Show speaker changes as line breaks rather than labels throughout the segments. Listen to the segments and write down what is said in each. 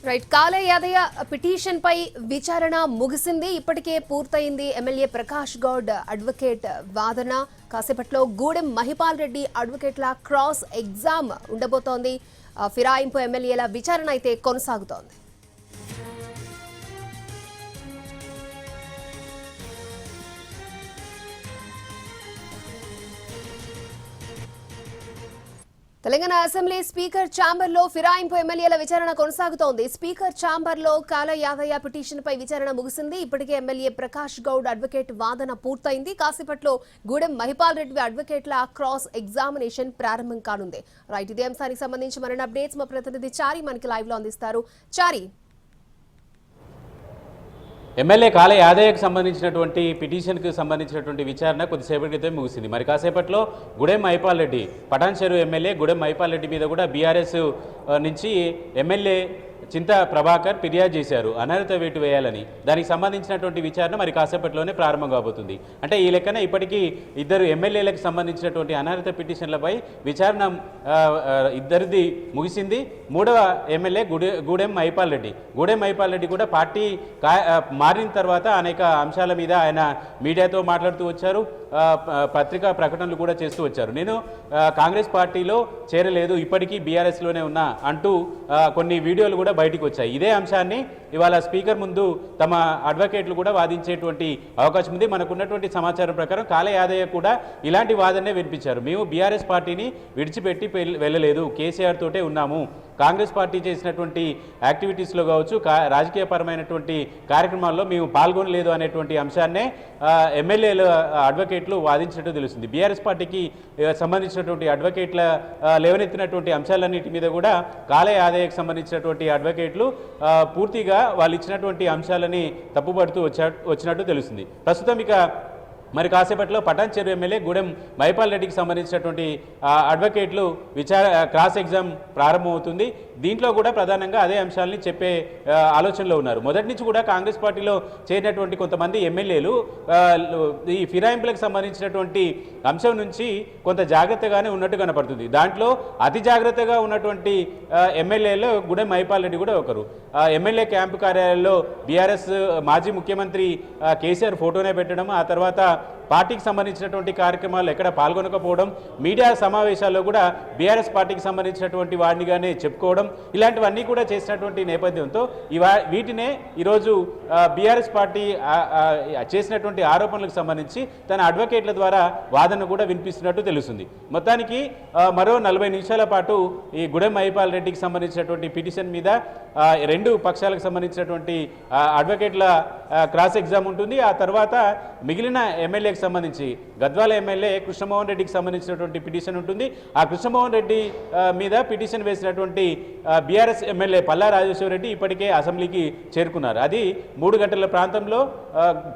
Right కాలే Yadaiah petition పై విచారణ ముగిసింది. ఇప్పటికే పూర్తయింది. ఎమ్మెల్యే ప్రకాష్ గౌడ్ అడ్వకేట్ వాదన. కాసేపట్లో గూడెం మహిపాల్ రెడ్డి అడ్వకేట్ల క్రాస్ ఎగ్జామ్ ఉండబోతోంది. ఫిరాయింపు ఎమ్మెల్యేల విచారణ అయితే కొనసాగుతోంది. తెలంగాణ అసెంబ్లీ స్పీకర్ ఛాంబర్ లో ఫిరాయింపు ఎమ్మెల్యేల విచారణ కొనసాగుతోంది. స్పీకర్ ఛాంబర్ లో కాల యాదయ్య పిటిషన్ పై విచారణ ముగిసింది. ఇప్పటికే ఎమ్మెల్యే ప్రకాష్ గౌడ్ అడ్వకేట్ వాదన పూర్తయింది. కాసేపట్లో గూడెం మహిపాల్ రెడ్డి అడ్వకేట్ల క్రాస్ ఎగ్జామినేషన్ ప్రారంభం కానుంది. రైట్, ఇదే అంశానికి సంబంధించి మరిన్ని అప్డేట్స్ మా ప్రతినిధి చారి మనకి లైవ్ లో అందిస్తారు. చారి,
ఎమ్మెల్యే కాల యాదయ్యకు సంబంధించినటువంటి పిటిషన్కి సంబంధించినటువంటి విచారణ కొద్దిసేపటి క్రితం ముగిసింది. మరి కాసేపట్లో గూడెం మహిపాల్ రెడ్డి పటాన్ చెరువు ఎమ్మెల్యే గూడెం మహిపాల్ రెడ్డి మీద కూడా బీఆర్ఎస్ నుంచి ఎమ్మెల్యే చింతా ప్రభాకర్ ఫిర్యాదు చేశారు అనర్హత వేటు వేయాలని. దానికి సంబంధించినటువంటి విచారణ మరి కాసేపట్లోనే ప్రారంభం కాబోతుంది. అంటే ఈ లెక్కన ఇప్పటికీ ఇద్దరు ఎమ్మెల్యేలకు సంబంధించినటువంటి అనర్హత పిటిషన్లపై విచారణ ఇద్దరిది ముగిసింది. మూడవ ఎమ్మెల్యే గూడెం మహిపాల్ రెడ్డి. గూడెం మహిపాల్ రెడ్డి కూడా పార్టీ మారిన తర్వాత అనేక అంశాల మీద ఆయన మీడియాతో మాట్లాడుతూ వచ్చారు, పత్రికా ప్రకటనలు కూడా చేస్తూ వచ్చారు. నేను కాంగ్రెస్ పార్టీలో చేరలేదు, ఇప్పటికీ బీఆర్ఎస్లోనే ఉన్నా అంటూ కొన్ని వీడియోలు కూడా బయటకు వచ్చాయి. ఇదే అంశాన్ని ఇవాళ స్పీకర్ ముందు తమ అడ్వకేట్లు కూడా వాదించేటువంటి అవకాశం ఉంది. మనకున్నటువంటి సమాచారం ప్రకారం కాల యాదయ్య కూడా ఇలాంటి వాదనే వినిపించారు. మేము బీఆర్ఎస్ పార్టీని విడిచిపెట్టి వెళ్ళలేదు, కేసీఆర్ తోటే ఉన్నాము, కాంగ్రెస్ పార్టీ చేసినటువంటి యాక్టివిటీస్లో కావచ్చు, రాజకీయపరమైనటువంటి కార్యక్రమాల్లో మేము పాల్గొనలేదు అనేటువంటి అంశాన్నే ఎమ్మెల్యేల అడ్వకేట్లు వాదించినట్టు తెలుస్తుంది. బీఆర్ఎస్ పార్టీకి సంబంధించినటువంటి అడ్వకేట్ల లేవనెత్తినటువంటి అంశాలన్నిటి మీద కూడా కాల యాదయ్యకు సంబంధించినటువంటి అడ్వకేట్లు పూర్తిగా వాళ్ళు ఇచ్చినటువంటి అంశాలని తప్పుపడుతూ వచ్చినట్టు తెలుస్తుంది. ప్రస్తుతం ఇక మరి కాసేపట్లో పటాన్ చెరువు ఎమ్మెల్యే గూడెం మహిపాల్ రెడ్డికి సంబంధించినటువంటి అడ్వకేట్లు క్రాస్ ఎగ్జామ్ ప్రారంభమవుతుంది. దీంట్లో కూడా ప్రధానంగా అదే అంశాలని చెప్పే ఆలోచనలో ఉన్నారు. మొదటి నుంచి కూడా కాంగ్రెస్ పార్టీలో చేరినటువంటి కొంతమంది ఎమ్మెల్యేలు ఈ ఫిరాయింపులకు సంబంధించినటువంటి అంశం నుంచి కొంత జాగ్రత్తగానే ఉన్నట్టు కనపడుతుంది. దాంట్లో అతి జాగ్రత్తగా ఉన్నటువంటి ఎమ్మెల్యేలో గూడెం మహిపాల్ రెడ్డి కూడా ఒకరు. ఎమ్మెల్యే క్యాంపు కార్యాలయంలో బీఆర్ఎస్ మాజీ ముఖ్యమంత్రి కేసీఆర్ ఫోటోనే పెట్టడం, ఆ తర్వాత పార్టీకి సంబంధించినటువంటి కార్యక్రమాలు ఎక్కడ పాల్గొనకపోవడం, మీడియా సమావేశాల్లో కూడా బీఆర్ఎస్ పార్టీకి సంబంధించినటువంటి వాడినిగానే చెప్పుకోవడం, ఇలాంటివన్నీ కూడా చేసినటువంటి నేపథ్యంతో వీటినే ఈరోజు బీఆర్ఎస్ పార్టీ చేసినటువంటి ఆరోపణలకు సంబంధించి తన అడ్వకేట్ల ద్వారా వాదన కూడా వినిపిస్తున్నట్టు తెలుస్తుంది. మొత్తానికి మరో 40 నిమిషాల పాటు ఈ గూడెం మహిపాల్ రెడ్డికి సంబంధించినటువంటి పిటిషన్ మీద రెండు పక్షాలకు సంబంధించినటువంటి అడ్వకేట్ల క్రాస్ ఎగ్జామ్ ఉంటుంది. ఆ తర్వాత మిగిలిన ఎమ్మెల్యేకి సంబంధించి గద్వాల ఎమ్మెల్యే కృష్ణమోహన్ రెడ్డికి సంబంధించినటువంటి పిటిషన్ ఉంటుంది. ఆ కృష్ణమోహన్ రెడ్డి మీద పిటిషన్ వేసినటువంటి బీఆర్ఎస్ ఎమ్మెల్యే పల్లా రాజేశ్వర రెడ్డి ఇప్పటికే అసెంబ్లీకి చేరుకున్నారు. అది 3 గంటల ప్రాంతంలో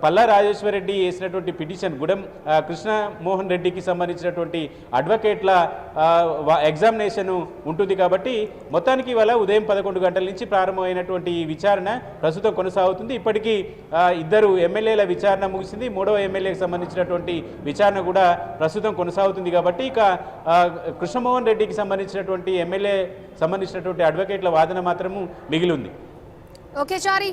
పల్లా రాజేశ్వర రెడ్డి వేసినటువంటి పిటిషన్ గూడెం కృష్ణమోహన్ రెడ్డికి సంబంధించినటువంటి అడ్వకేట్ల ఎగ్జామినేషన్ ఉంటుంది. కాబట్టి మొత్తానికి ఇవాళ ఉదయం 11 గంటల నుంచి ప్రారంభమైనటువంటి ఈ విచారణ ప్రస్తుతం కొనసాగుతుంది. ఇప్పటికీ ఇద్దరు ఎమ్మెల్యేల విచారణ ముగిసింది. మూడవ ఎమ్మెల్యేకి సంబంధించినటువంటి విచారణ కూడా ప్రస్తుతం కొనసాగుతుంది. కాబట్టి ఇక కృష్ణమోహన్ రెడ్డికి సంబంధించినటువంటి ఎమ్మెల్యే సంబంధించినటువంటి అడ్వకేట్ల వాదన మాత్రము మిగిలి ఉంది.
ఓకే చారి.